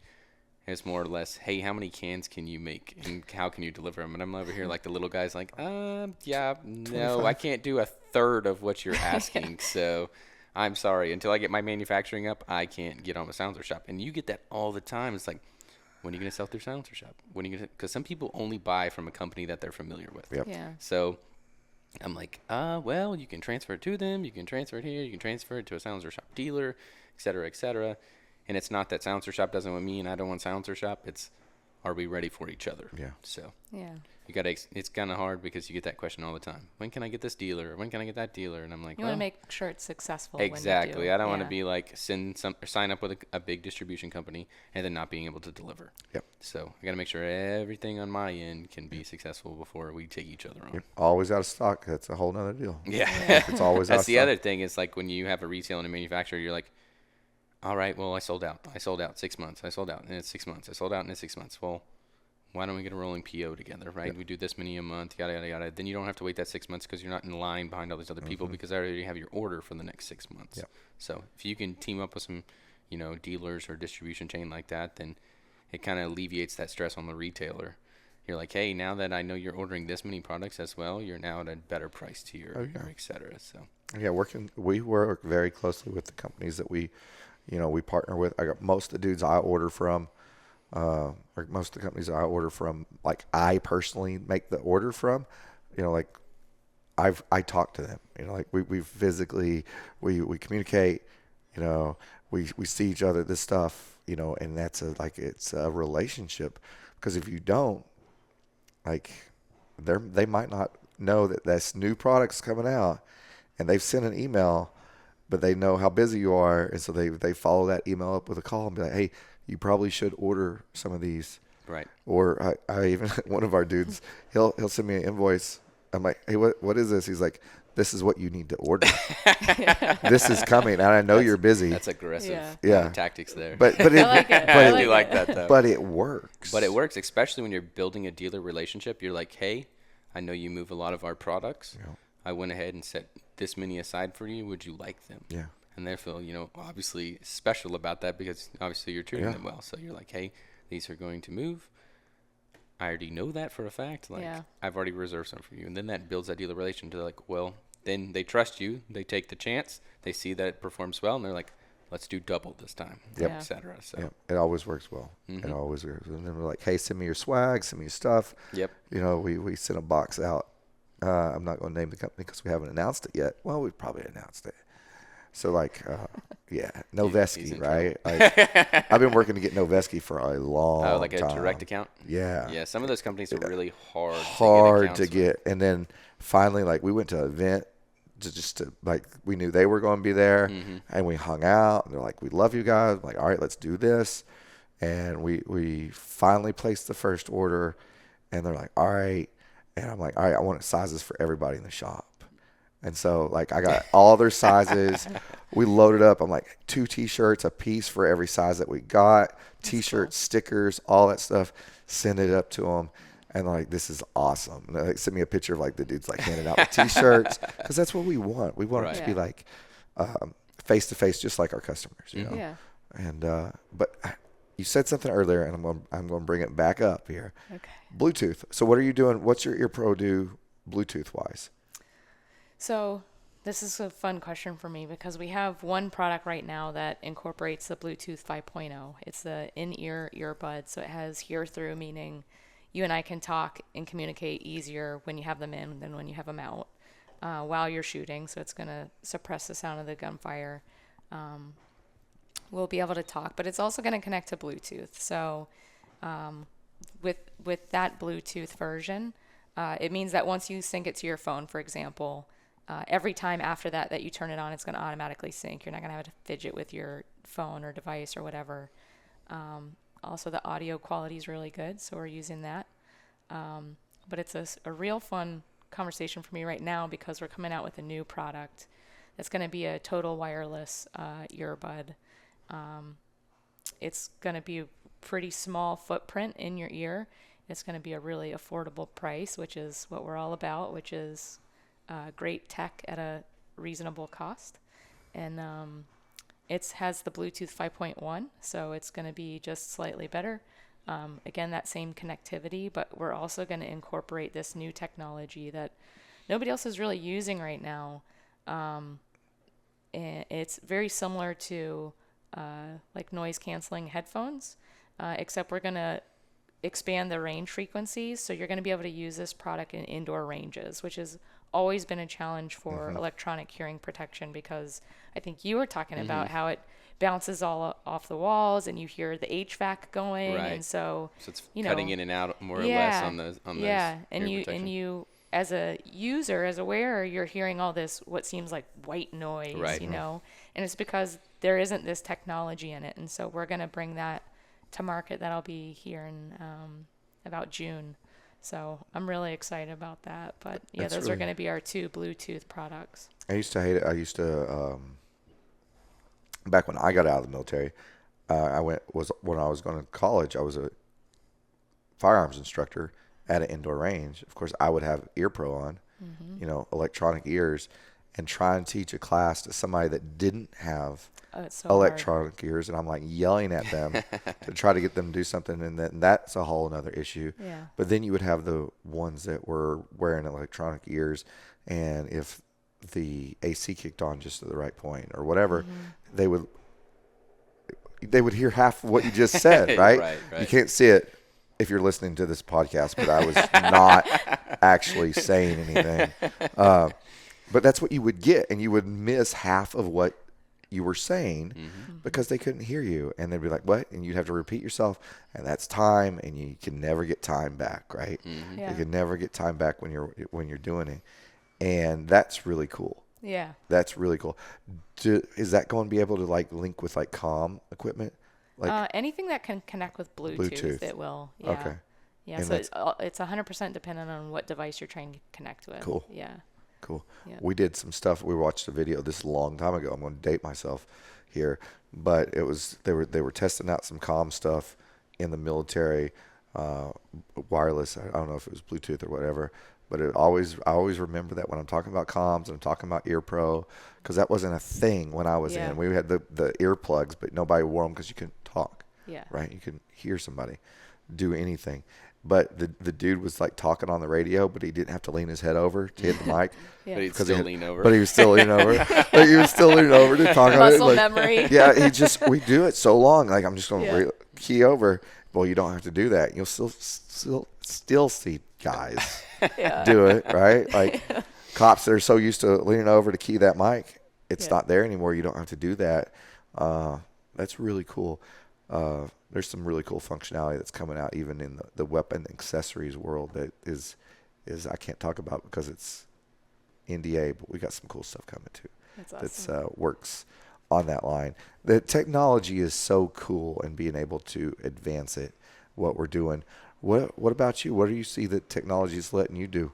It's more or less, hey, how many cans can you make and how can you deliver them? And I'm over here like the little guy's like, yeah, no, 25. I can't do a third of what you're asking. So I'm sorry. Until I get my manufacturing up, I can't get on with silencer shop. And you get that all the time. It's like, when are you going to sell through silencer shop? When are you going to? Because some people only buy from a company that they're familiar with. Yep. Yeah. So I'm like, well, you can transfer it to them. You can transfer it here. You can transfer it to a silencer shop dealer, et cetera, et cetera. And it's not that silencer shop doesn't want me and I don't want silencer shop. It's, are we ready for each other? Yeah. So Yeah. you got to, it's kind of hard because you get that question all the time. When can I get this dealer? When can I get that dealer? And I'm like, You want to make sure it's successful. exactly. When you do. I don't want to Yeah. be like sign up with a big distribution company and then not being able to deliver. Yep. So I got to make sure everything on my end can be successful before we take each other on. You're always out of stock. That's a whole nother deal. Yeah. It's always out That's of the stock. other thing is like when you have a retail and a manufacturer, you're like, all right, well, I sold out 6 months. I sold out and it's 6 months. I sold out and it's 6 months. Well, why don't we get a rolling PO together, right? Yep. We do this many a month, yada, yada, yada. Then you don't have to wait that 6 months because you're not in line behind all these other people because I already have your order for the next 6 months. Yep. So if you can team up with some, dealers or distribution chain like that, then it kind of alleviates that stress on the retailer. You're like, hey, now that I know you're ordering this many products as well, you're now at a better price tier, or et cetera. So Yeah, we work very closely with the companies that we partner with. I got most of the dudes I order from, or most of the companies I order from, like I personally make the order from, like I talk to them, like we physically, we communicate, we see each other, this stuff, and that's it's a relationship, because if you don't, like they might not know that this new product's coming out and they've sent an email, but they know how busy you are, and so they follow that email up with a call and be like, hey, you probably should order some of these. right. Or I even, one of our dudes, he'll send me an invoice. I'm like, hey, what is this? He's like, this is what you need to order. This is coming, and I know you're busy. That's aggressive Yeah. tactics there. But I like it. I I like do like it. that though. but it works. But it works, especially when you're building a dealer relationship. You're like, hey, I know you move a lot of our products. Yeah. I went ahead and set this many aside for you. Would you like them? Yeah. And they feel, obviously special about that because obviously you're treating Yeah. them well. So you're like, hey, these are going to move. I already know that for a fact. Like, Yeah. I've already reserved some for you. And then that builds that dealer relation to like, well, then they trust you. They take the chance. They see that it performs well. And they're like, let's do double this time, Yep. et cetera. So, Yeah, it always works well. It always works. And then we're like, hey, send me your swag, send me your stuff. yep. We sent a box out. I'm not going to name the company because we haven't announced it yet. Well, we probably announced it. So Noveski, he's in right? Like, I've been working to get Noveski for a long time. Oh, like a direct account? Yeah. Yeah, some of those companies are really hard Hard to accounts get. And then finally, like, we went to an event to we knew they were going to be there, and we hung out. And they're like, we love you guys. I'm like, all right, let's do this. And we finally placed the first order, and they're like, all right. And I'm like, all right, I want sizes for everybody in the shop. And so, like, I got all their sizes. We loaded up. I'm like, 2 T-shirts, a piece for every size that we got. T-shirts, stickers, all that stuff. Send it up to them. And like, this is awesome. And they sent me a picture of like the dudes like handing out the T-shirts, because that's what we want. We want it to be Right. like face to face, just like our customers, you know. Yeah. And but you said something earlier, and I'm going to bring it back up here. Okay. Bluetooth. So what are you doing? What's your Ear Pro do Bluetooth wise? So this is a fun question for me because we have one product right now that incorporates the Bluetooth 5.0. It's the in-ear earbud. So it has hear-through, meaning you and I can talk and communicate easier when you have them in than when you have them out while you're shooting. So it's going to suppress the sound of the gunfire. We'll be able to talk, but it's also going to connect to Bluetooth. So with that Bluetooth version, it means that once you sync it to your phone, for example, every time after that you turn it on, it's going to automatically sync. You're not going to have to fidget with your phone or device or whatever. Also, the audio quality is really good, so we're using that. But it's a real fun conversation for me right now because we're coming out with a new product that's going to be a total wireless earbud. It's going to be a pretty small footprint in your ear. It's going to be a really affordable price, which is what we're all about, which is great tech at a reasonable cost. And it has the Bluetooth 5.1, so it's going to be just slightly better. Again, that same connectivity, but we're also going to incorporate this new technology that nobody else is really using right now. And it's very similar to like noise canceling headphones, except we're going to expand the range frequencies. So you're going to be able to use this product in indoor ranges, which has always been a challenge for electronic hearing protection, because I think you were talking about how it bounces all off the walls and you hear the HVAC going. Right. And so it's you cutting know, in and out more or less on those and hearing you protection. as a user, as a wearer, you're hearing all this what seems like white noise, Right. and it's because there isn't this technology in it. And so we're going to bring that to market. That'll be here in about June. So I'm really excited about that. But yeah, That's those are really- going to be our 2 Bluetooth products. I used to hate it. I used to back when I got out of the military. When I was going to college. I was a firearms instructor at an indoor range. Of course, I would have ear pro on, electronic ears, and try and teach a class to somebody that didn't have Oh, it's so electronic ears, and I'm like yelling at them to try to get them to do something, and that's a whole other issue. Yeah. But then you would have the ones that were wearing electronic ears, and if the AC kicked on just at the right point or whatever, they would hear half of what you just said, right? Right. You can't see it if you're listening to this podcast, but I was not actually saying anything. But that's what you would get, and you would miss half of what you were saying because they couldn't hear you, and they'd be like, "What?" And you'd have to repeat yourself, and that's time, and you can never get time back, right? Yeah. You can never get time back when you're doing it, and that's really cool. Yeah. That's really cool. Is that going to be able to like link with like comm equipment? Like Anything that can connect with Bluetooth. It will. Yeah. Okay. Yeah. And So it's 100% dependent on what device you're trying to connect with. Cool. Yeah. Cool. Yeah. We did some stuff. We watched a video this a long time ago. I'm going to date myself here, but it was they were testing out some comm stuff in the military, wireless. I don't know if it was Bluetooth or whatever, but I always remember that when I'm talking about comms and I'm talking about ear pro, because that wasn't a thing when I was in. We had the earplugs, but nobody wore them because you couldn't talk. Yeah. Right. You couldn't hear somebody do anything. But the dude was like talking on the radio, but he didn't have to lean his head over to hit the mic. Yeah. But he'd 'Cause still lean over. But he was still leaning over. Like he was still leaning over to talk on it. Muscle Like, memory. yeah, we do it so long. Like I'm just going to Yeah. key over. Well, you don't have to do that. You'll still see guys do it, right? Like cops that are so used to leaning over to key that mic, it's not there anymore. You don't have to do that. That's really cool. There's some really cool functionality that's coming out even in the weapon accessories world that is I can't talk about because it's NDA, but we got some cool stuff coming too. That's awesome. That's works on that line. The technology is so cool, and being able to advance it, what we're doing. What about you? What do you see that technology is letting you do?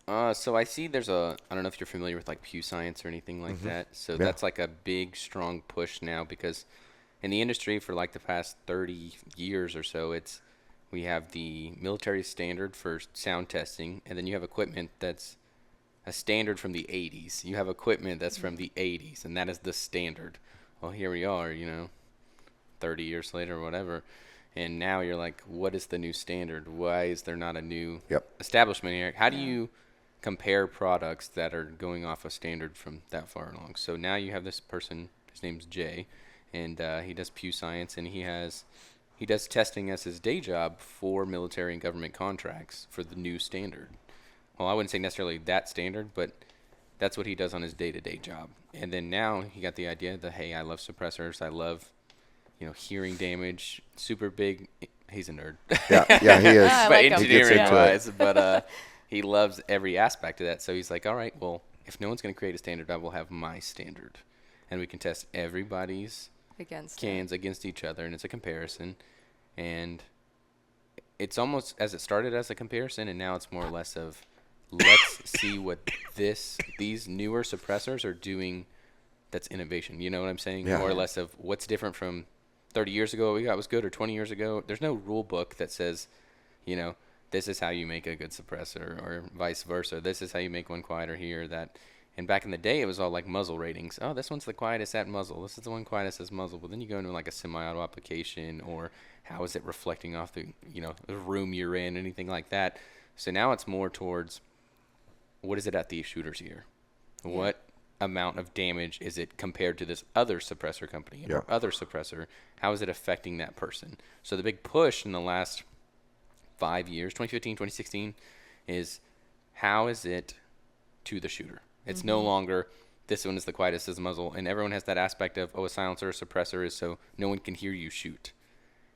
So I see I don't know if you're familiar with like Pew Science or anything like that. So that's like a big, strong push now, because in the industry for like the past 30 years or so, we have the military standard for sound testing, and then you have equipment that's a standard from the 80s. You have equipment that's from the 80s, and that is the standard. Well, here we are, 30 years later or whatever, and now you're like, what is the new standard? Why is there not a new establishment here? How do you compare products that are going off a standard from that far along? So now you have this person, his name's Jay, and he does Pew Science, and he does testing as his day job for military and government contracts for the new standard. Well, I wouldn't say necessarily that standard, but that's what he does on his day-to-day job. And then now he got the idea that, hey, I love suppressors. I love, hearing damage. Super big. He's a nerd. Yeah, he is. I But like him. engineering-wise, but he loves every aspect of that. So he's like, all right, well, if no one's going to create a standard, I will have my standard. And we can test everybody's cans against each other, and it's a comparison. And it's almost as it started as a comparison, and now it's more or less of, let's see what these newer suppressors are doing that's innovation. You know what I'm saying? Yeah. More or less of what's different from 30 years ago what we got was good, or 20 years ago. There's no rule book that says, this is how you make a good suppressor, or vice versa. This is how you make one quieter here or that. And back in the day, it was all like muzzle ratings. Oh, this one's the quietest at muzzle. This is the one quietest as muzzle. But then you go into like a semi-auto application, or how is it reflecting off the, the room you're in, anything like that. So now it's more towards, what is it at the shooter's ear? Yeah. What amount of damage is it compared to this other suppressor company or other suppressor? How is it affecting that person? So the big push in the last 5 years, 2015, 2016, is how is it to the shooter? It's no longer this one is the quietest as a muzzle, and everyone has that aspect of, a silencer or suppressor is so no one can hear you shoot.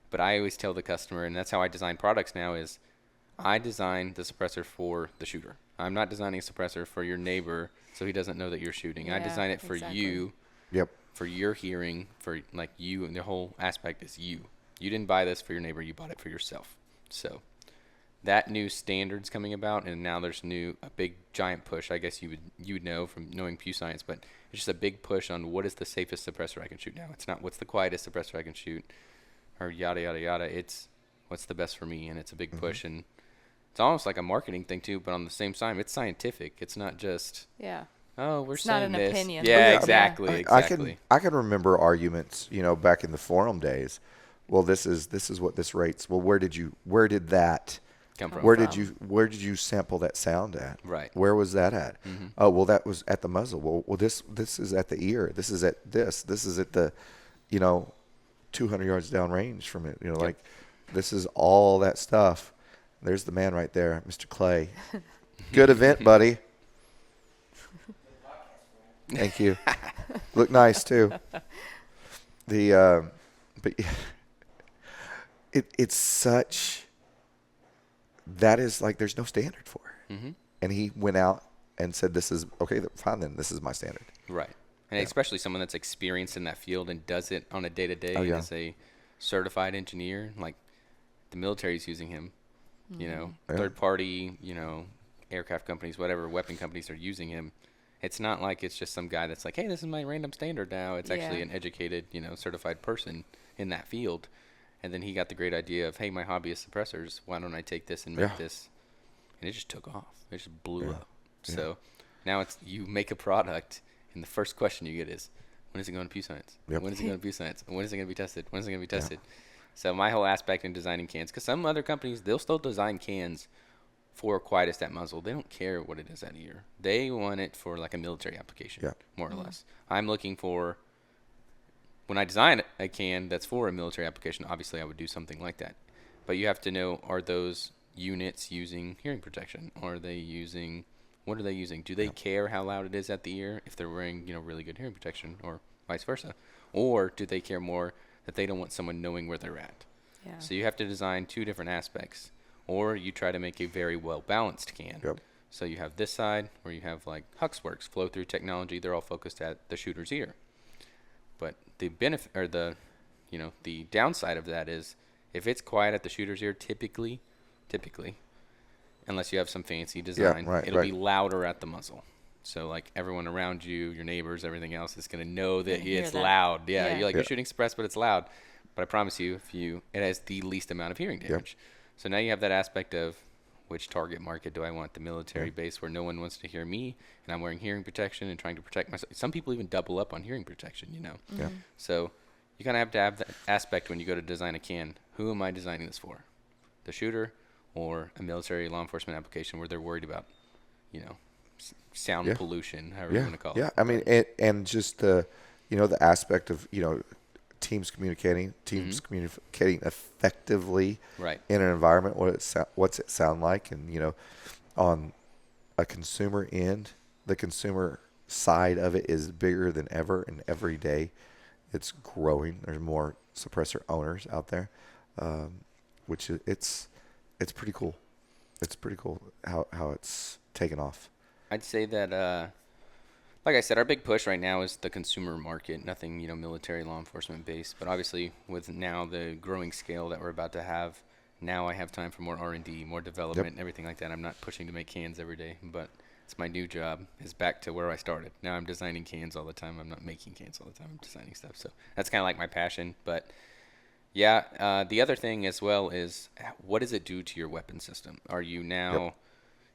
But I always tell the customer, and that's how I design products now, is I design the suppressor for the shooter. I'm not designing a suppressor for your neighbor so he doesn't know that you're shooting. I design it for you, for your hearing, for like you, and the whole aspect is you. You didn't buy this for your neighbor, you bought it for yourself. So that new standard's coming about, and now there's a big giant push. I guess you would know from knowing Pew Science, but it's just a big push on what is the safest suppressor I can shoot now. It's not what's the quietest suppressor I can shoot, or yada yada yada. It's what's the best for me, and it's a big push, and it's almost like a marketing thing too. But on the same time, it's scientific. It's not just we're it's saying not an this. opinion. Yeah, Yeah. exactly. I can remember arguments, back in the forum days. Well, this is what this rates. Well, where did that come from? Where did you sample that sound at? Right. Where was that at? Oh, well, that was at the muzzle. Well, this is at the ear. This is at this. This is at the, 200 yards down range from it. Like this is all that stuff. There's the man right there, Mr. Clay. Good event, buddy. Thank you. Look nice too. But it's such. That is like there's no standard for it. And he went out and said, "This is okay. Fine, then this is my standard." Right, and especially someone that's experienced in that field and does it on a day to day as a certified engineer. Like the military's using him. Third party, aircraft companies, whatever weapon companies are using him. It's not like it's just some guy that's like, hey, this is my random standard now. It's actually an educated, certified person in that field. And then he got the great idea of, hey, my hobby is suppressors. Why don't I take this and make this? And it just took off. It just blew up. So now it's you make a product, and the first question you get is, when is it going to Pew Science? When is it going to Pew Science? When is it going to be tested? When is it going to be tested? So my whole aspect in designing cans, because some other companies, they'll still design cans for quietest at muzzle. They don't care what it is at ear. They want it for like a military application, more or less. I'm looking for, when I design a can that's for a military application, obviously I would do something like that. But you have to know, are those units using hearing protection? What are they using? Do they care how loud it is at the ear if they're wearing, really good hearing protection, or vice versa? Or do they care more that they don't want someone knowing where they're at? Yeah. So you have to design two different aspects. Or you try to make a very well-balanced can. So you have this side where you have like Huxworks, flow-through technology. They're all focused at the shooter's ear. But the benefit, or the downside of that is, if it's quiet at the shooter's ear, typically, unless you have some fancy design, it'll be louder at the muzzle. So like everyone around you, your neighbors, everything else is going to know that it's loud. You're shooting suppressed, but it's loud. But I promise you, it has the least amount of hearing damage. So now you have that aspect of, which target market do I want? The military base where no one wants to hear me, and I'm wearing hearing protection and trying to protect myself. Some people even double up on hearing protection, So you kind of have to have that aspect when you go to design a can. Who am I designing this for? The shooter, or a military law enforcement application where they're worried about, sound pollution, however you want to call it. Yeah, I mean, and just the aspect of, teams communicating effectively in an environment. What's it sound like? And on a consumer end, the consumer side of it is bigger than ever, and every day it's growing. There's more suppressor owners out there, which it's pretty cool. It's pretty cool how it's taken off. I'd say that like I said, our big push right now is the consumer market, nothing, military law enforcement based. But obviously with now the growing scale that we're about to have, now I have time for more R&D, more development, and everything like that. I'm not pushing to make cans every day, but it's my new job is back to where I started. Now I'm designing cans all the time. I'm not making cans all the time. I'm designing stuff. So that's kind of like my passion. But yeah, the other thing as well is, what does it do to your weapon system? Are you now,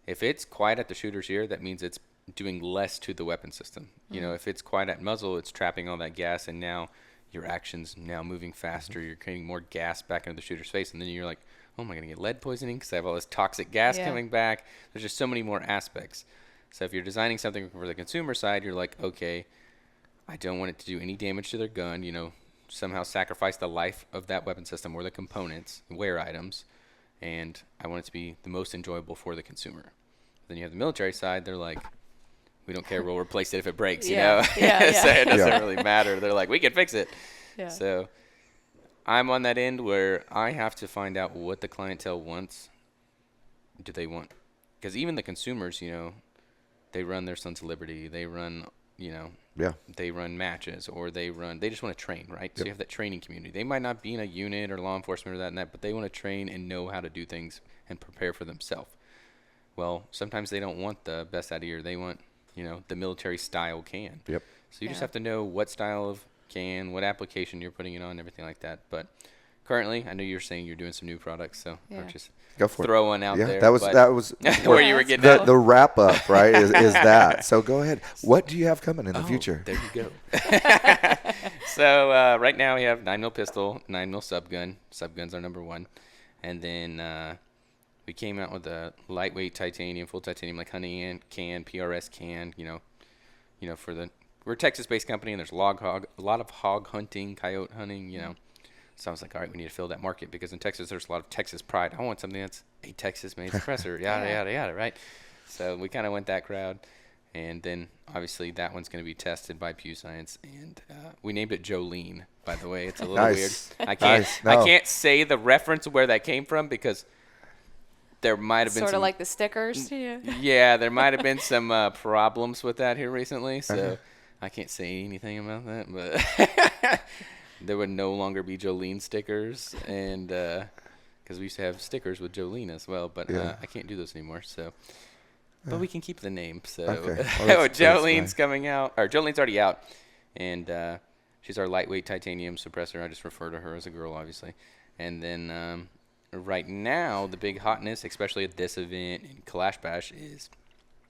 if it's quiet at the shooter's ear, that means it's doing less to the weapon system. You know, if it's quiet at muzzle, it's trapping all that gas, and now your action's now moving faster. You're creating more gas back into the shooter's face, and then you're like, oh, am I going to get lead poisoning because I have all this toxic gas coming back? There's just so many more aspects. So if you're designing something for the consumer side, you're like, okay, I don't want it to do any damage to their gun, you know, somehow sacrifice the life of that weapon system or the components, wear items, and I want it to be the most enjoyable for the consumer. Then you have the military side, they're like, we don't care, we'll replace it if it breaks, you know? So it doesn't really matter. They're like, we can fix it. So I'm on that end where I have to find out what the clientele wants. Do they want? Because even the consumers, you know, they run their Sons of Liberty, they run, you know, they run matches, or they just want to train, right? So you have that training community. They might not be in a unit or law enforcement or that and that, but they want to train and know how to do things and prepare for themselves. Well, sometimes they don't want the best out of year. They want, you know, the military style can. So you just have to know what style of can, what application you're putting it on, everything like that. But currently, I know you're saying you're doing some new products, so I'll just throw one out there. That was where you were getting the wrap up, right? Is that? So go ahead. What do you have coming in the future? There you go. So right now we have 9mm pistol, 9mm subgun. Subgun's our number one, and then we came out with a lightweight titanium, full titanium, like honey can, PRS can. You know, we're a Texas-based company, and there's a lot of hog hunting, coyote hunting. You know. So I was like, all right, we need to fill that market because in Texas, there's a lot of Texas pride. I want something that's a Texas-made suppressor, yada, yada, yada, right? So we kind of went that crowd. And then, obviously, that one's going to be tested by Pew Science. And we named it Jolene, by the way. It's a little weird. I can't say the reference where that came from because there might have been sort of like the stickers. Yeah, there might have been some problems with that here recently. So I can't say anything about that. But there would no longer be Jolene stickers, and because we used to have stickers with Jolene as well, but I can't do those anymore. So, but we can keep the name. So Jolene's coming out, or Jolene's already out, and she's our lightweight titanium suppressor. I just refer to her as a girl, obviously. And then right now, the big hotness, especially at this event in Kalash Bash, is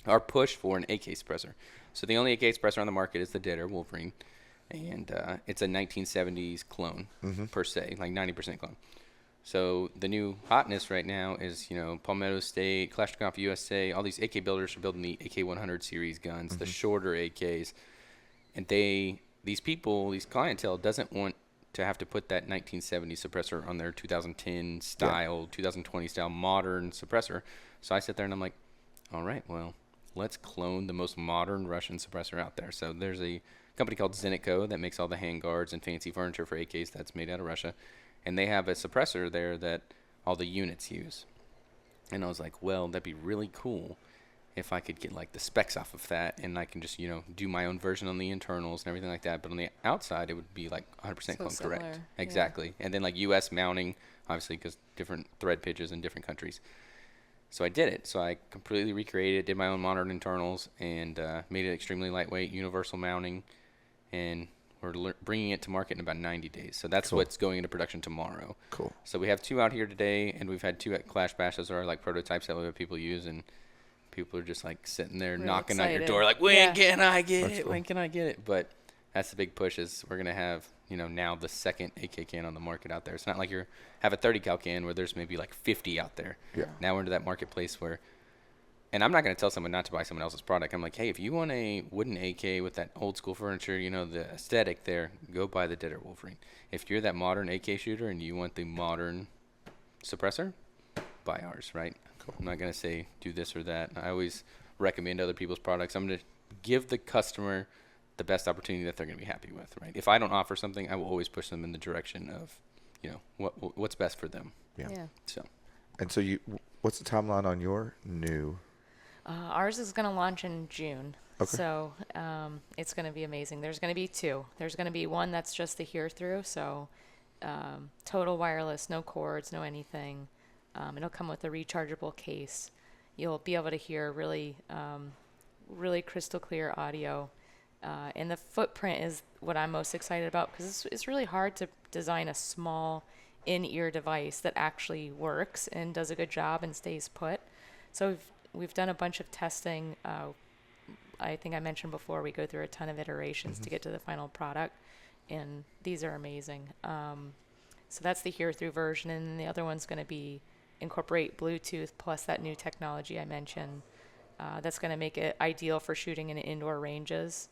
our push for an AK suppressor. So the only AK suppressor on the market is the Deader Wolverine. And it's a 1970s clone per se, like 90% clone. So the new hotness right now is, you know, Palmetto State, Kalashnikov USA, all these AK builders are building the AK100 series guns, the shorter AKs. And these clientele doesn't want to have to put that 1970 suppressor on their 2010 style, 2020 style modern suppressor. So I sit there and I'm like, all right, well, let's clone the most modern Russian suppressor out there. So there's a company called Zenitco that makes all the handguards and fancy furniture for AKs that's made out of Russia. And they have a suppressor there that all the units use. And I was like, well, that'd be really cool if I could get like the specs off of that and I can just, you know, do my own version on the internals and everything like that. But on the outside, it would be like 100% clone correct. Exactly. And then like US mounting, obviously, because different thread pitches in different countries. So I did it. So I completely recreated it, did my own modern internals, and made it extremely lightweight, universal mounting. And we're bringing it to market in about 90 days. So that's what's going into production tomorrow. Cool. So we have 2 out here today, and we've had 2 at Kalash Bash. Those are like prototypes that we have people use, and people are just like sitting there knocking on your door like, when can I get it? Cool. When can I get it? But that's the big push is we're going to have, you know, now the second AK can on the market out there. It's not like you have a 30 cal can where there's maybe like 50 out there. Yeah. Now we're into that marketplace where, and I'm not going to tell someone not to buy someone else's product. I'm like, hey, if you want a wooden AK with that old school furniture, you know, the aesthetic there, go buy the Deader Wolverine. If you're that modern AK shooter and you want the modern suppressor, buy ours, right? Cool. I'm not going to say do this or that. I always recommend other people's products. I'm going to give the customer the best opportunity that they're going to be happy with, right? If I don't offer something, I will always push them in the direction of, you know, what's best for them. Yeah. So. And so what's the timeline on your new? Ours is going to launch in June. Okay. So it's going to be amazing. There's going to be 2. There's going to be one that's just the hear through. So total wireless, no cords, no anything. It'll come with a rechargeable case. You'll be able to hear really crystal clear audio. And the footprint is what I'm most excited about because it's really hard to design a small in-ear device that actually works and does a good job and stays put. So we've done a bunch of testing I think I mentioned before, we go through a ton of iterations to get to the final product, and these are amazing. So that's the hear through version, and then the other one's going to be incorporate Bluetooth plus that new technology I mentioned. That's going to make it ideal for shooting in indoor ranges,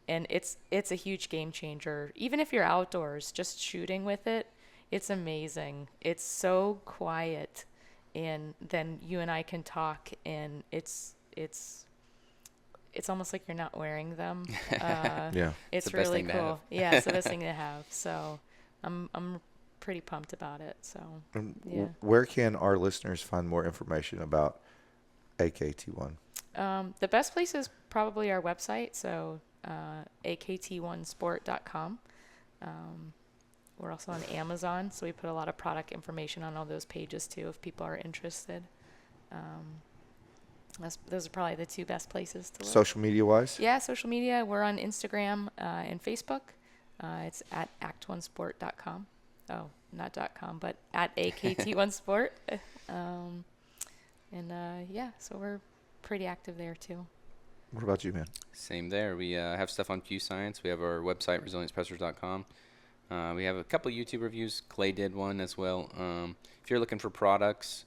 and it's a huge game changer. Even if you're outdoors, just shooting with it, it's amazing. It's so quiet, and then you and I can talk, and it's almost like you're not wearing them. Yeah. It's the best really thing to cool. have. Yeah, it's the best thing to have. So I'm pretty pumped about it. So yeah. Where can our listeners find more information about AKT1? The best place is probably our website, so AKT1sport.com. We're also on Amazon, so we put a lot of product information on all those pages too if people are interested. Those are probably the two best places to look. Social media wise? Yeah, social media. We're on Instagram and Facebook. It's at act1sport.com. Oh, not .com, but at AKT1sport. Yeah, so we're pretty active there too. What about you, man? Same there. We have stuff on Pew Science. We have our website, resilientsuppressors.com. We have a couple YouTube reviews. Clay did one as well. If you're looking for products,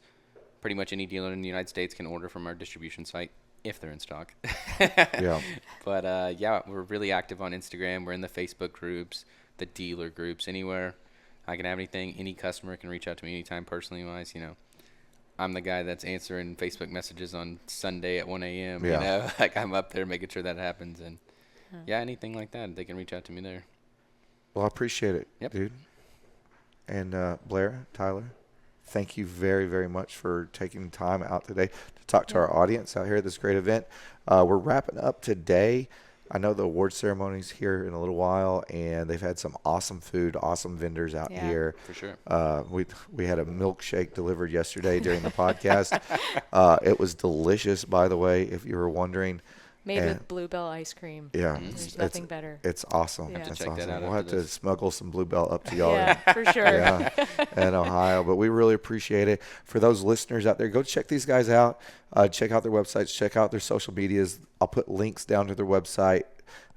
pretty much any dealer in the United States can order from our distribution site if they're in stock. Yeah. But yeah, we're really active on Instagram. We're in the Facebook groups, the dealer groups, anywhere I can have anything. Any customer can reach out to me anytime personally wise. You know, I'm the guy that's answering Facebook messages on Sunday at 1 a.m. Yeah. You know, like I'm up there making sure that happens. And yeah, anything like that, they can reach out to me there. Well, I appreciate it, Yep. dude. And Blair, Tyler, thank you very, very much for taking time out today to talk to our audience out here at this great event. We're wrapping up today. I know the award ceremony's here in a little while, and they've had some awesome food, awesome vendors out here. For sure. We had a milkshake delivered yesterday during the podcast. It was delicious, by the way, if you were wondering. Made with Bluebell ice cream. Yeah. There's nothing better. It's awesome. Yeah. Have to It's check that awesome. out We'll after have to this. smuggle some Bluebell up to y'all. Yeah, for sure. Yeah, in Ohio. But we really appreciate it. For those listeners out there, go check these guys out. Check out their websites. Check out their social medias. I'll put links down to their website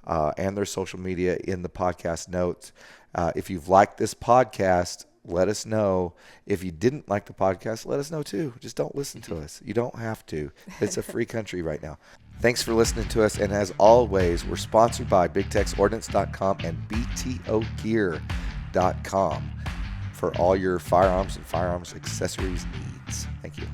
and their social media in the podcast notes. If you've liked this podcast, let us know. If you didn't like the podcast, let us know too. Just don't listen to us. You don't have to. It's a free country right now. Thanks for listening to us. And as always, we're sponsored by BigTexOrdnance.com and BTOgear.com for all your firearms and firearms accessories needs. Thank you.